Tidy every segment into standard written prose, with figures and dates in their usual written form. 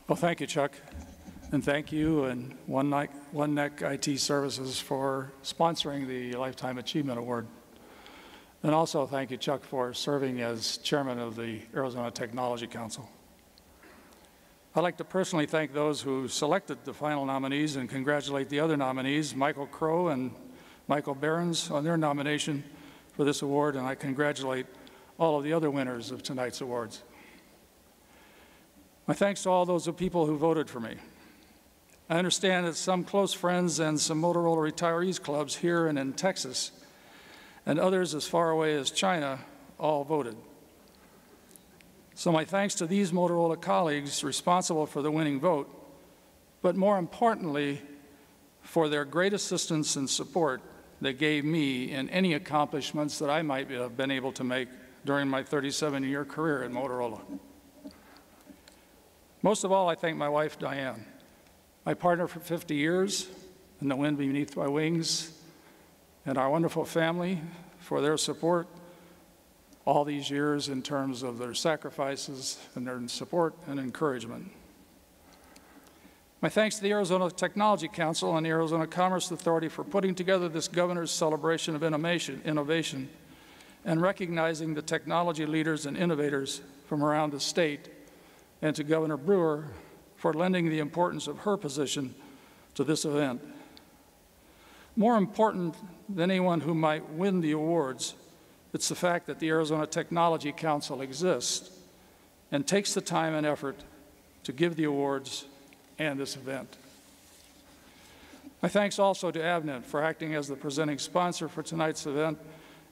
Well, thank you, Chuck, and thank you and One Neck IT Services for sponsoring the Lifetime Achievement Award. And also thank you, Chuck, for serving as chairman of the Arizona Technology Council. I'd like to personally thank those who selected the final nominees and congratulate the other nominees, Michael Crow and Michael Behrens, on their nomination for this award, and I congratulate all of the other winners of tonight's awards. My thanks to all those people who voted for me. I understand that some close friends and some Motorola retirees clubs here and in Texas, and others as far away as China, all voted. So my thanks to these Motorola colleagues responsible for the winning vote, but more importantly, for their great assistance and support they gave me in any accomplishments that I might have been able to make during my 37-year career at Motorola. Most of all, I thank my wife, Diane, my partner for 50 years, and the wind beneath my wings, and our wonderful family for their support all these years in terms of their sacrifices and their support and encouragement. My thanks to the Arizona Technology Council and the Arizona Commerce Authority for putting together this governor's celebration of innovation and recognizing the technology leaders and innovators from around the state, and to Governor Brewer for lending the importance of her position to this event. More important than anyone who might win the awards, it's the fact that the Arizona Technology Council exists and takes the time and effort to give the awards and this event. My thanks also to Avnet for acting as the presenting sponsor for tonight's event,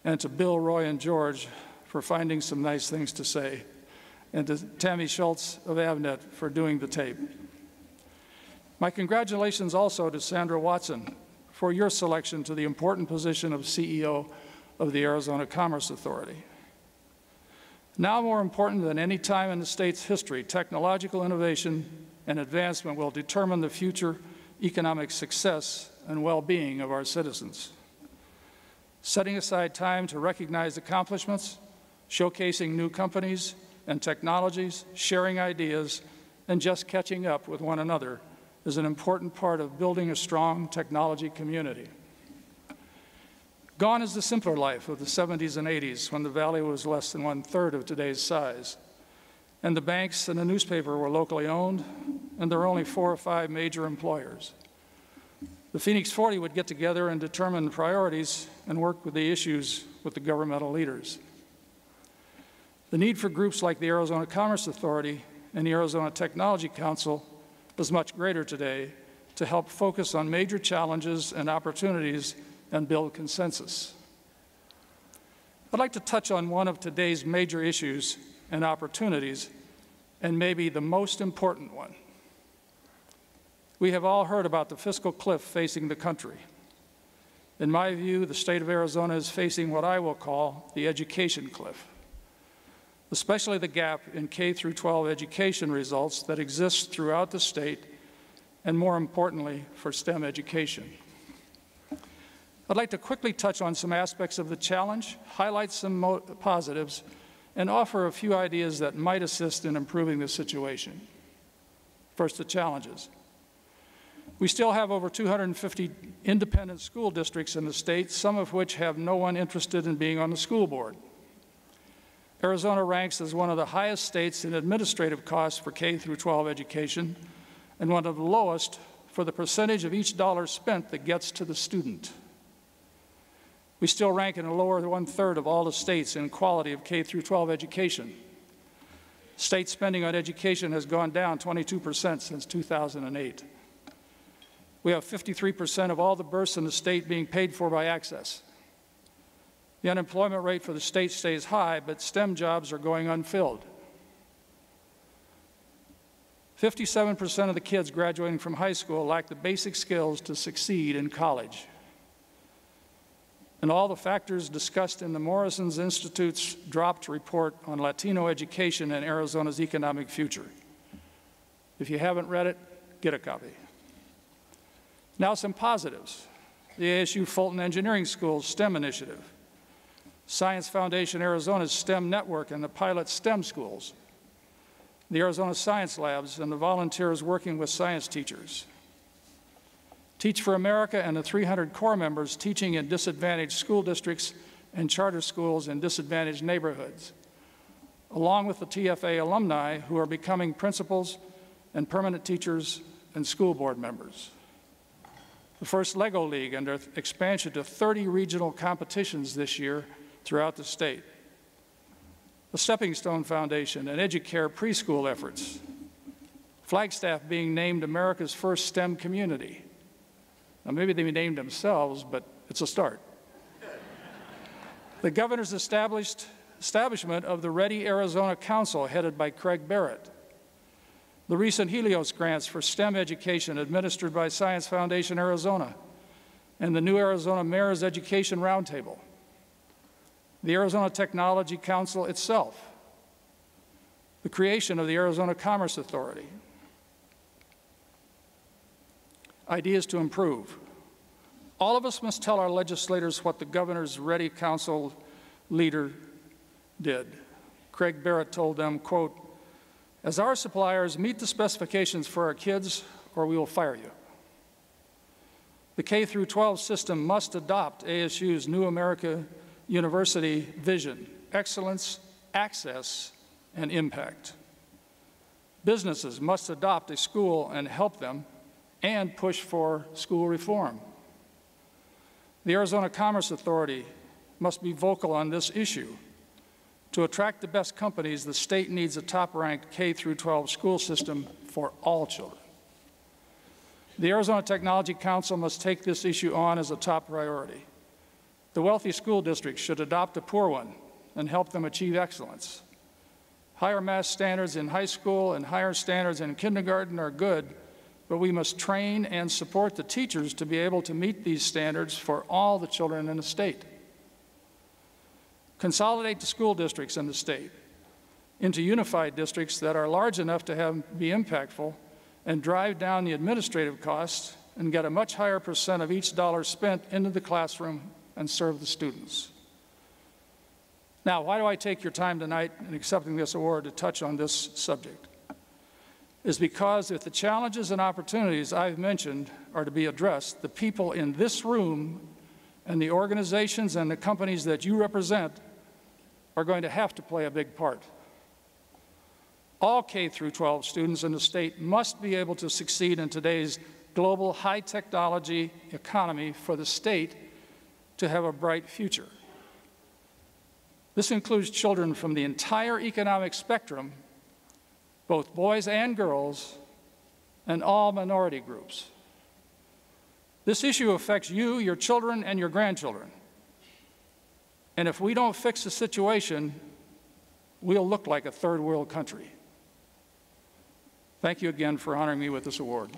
and to Bill, Roy, and George for finding some nice things to say, and to Tammy Schultz of Avnet for doing the tape. My congratulations also to Sandra Watson for your selection to the important position of CEO of the Arizona Commerce Authority. Now more important than any time in the state's history, technological innovation and advancement will determine the future economic success and well-being of our citizens. Setting aside time to recognize accomplishments, showcasing new companies and technologies, sharing ideas, and just catching up with one another is an important part of building a strong technology community. Gone is the simpler life of the 70s and 80s, when the Valley was less than 1/3 of today's size, and the banks and the newspaper were locally owned, and there were only 4 or 5 major employers. The Phoenix 40 would get together and determine the priorities and work with the issues with the governmental leaders. The need for groups like the Arizona Commerce Authority and the Arizona Technology Council is much greater today to help focus on major challenges and opportunities and build consensus. I'd like to touch on one of today's major issues and opportunities, and maybe the most important one. We have all heard about the fiscal cliff facing the country. In my view, the state of Arizona is facing what I will call the education cliff, especially the gap in K-12 education results that exists throughout the state, and more importantly, for STEM education. I'd like to quickly touch on some aspects of the challenge, highlight some positives, and offer a few ideas that might assist in improving the situation. First, the challenges. We still have over 250 independent school districts in the state, some of which have no one interested in being on the school board. Arizona ranks as one of the highest states in administrative costs for K-12 education, and one of the lowest for the percentage of each dollar spent that gets to the student. We still rank in the lower 1/3 of all the states in quality of K-12 education. State spending on education has gone down 22% since 2008. We have 53% of all the births in the state being paid for by access. The unemployment rate for the state stays high, but STEM jobs are going unfilled. 57% of the kids graduating from high school lack the basic skills to succeed in college. And all the factors discussed in the Morrison Institute's dropped report on Latino education and Arizona's economic future. If you haven't read it, get a copy. Now some positives. The ASU Fulton Engineering School's STEM initiative, Science Foundation Arizona's STEM network and the pilot STEM schools, the Arizona Science Labs, and the volunteers working with science teachers. Teach for America and the 300 core members teaching in disadvantaged school districts and charter schools in disadvantaged neighborhoods, along with the TFA alumni who are becoming principals and permanent teachers and school board members. The first LEGO League and their expansion to 30 regional competitions this year throughout the state. The Stepping Stone Foundation and EduCare preschool efforts. Flagstaff being named America's first STEM community. Now, maybe they named themselves, but it's a start. The governor's establishment of the Ready Arizona Council, headed by Craig Barrett. The recent Helios grants for STEM education administered by Science Foundation Arizona, and the new Arizona Mayor's Education Roundtable. The Arizona Technology Council itself, the creation of the Arizona Commerce Authority. Ideas to improve. All of us must tell our legislators what the governor's Ready Council leader did. Craig Barrett told them, quote, "As our suppliers, meet the specifications for our kids or we will fire you." The K-12 system must adopt ASU's New America University vision, excellence, access, and impact. Businesses must adopt a school and help them and push for school reform. The Arizona Commerce Authority must be vocal on this issue. To attract the best companies, the state needs a top-ranked K-12 school system for all children. The Arizona Technology Council must take this issue on as a top priority. The wealthy school districts should adopt a poor one and help them achieve excellence. Higher math standards in high school and higher standards in kindergarten are good, but we must train and support the teachers to be able to meet these standards for all the children in the state. Consolidate the school districts in the state into unified districts that are large enough to be impactful and drive down the administrative costs and get a much higher percent of each dollar spent into the classroom and serve the students. Now, why do I take your time tonight in accepting this award to touch on this subject? Is because if the challenges and opportunities I've mentioned are to be addressed, the people in this room and the organizations and the companies that you represent are going to have to play a big part. All K-12 students in the state must be able to succeed in today's global high-technology economy for the state to have a bright future. This includes children from the entire economic spectrum, both boys and girls, and all minority groups. This issue affects you, your children, and your grandchildren. And if we don't fix the situation, we'll look like a third world country. Thank you again for honoring me with this award.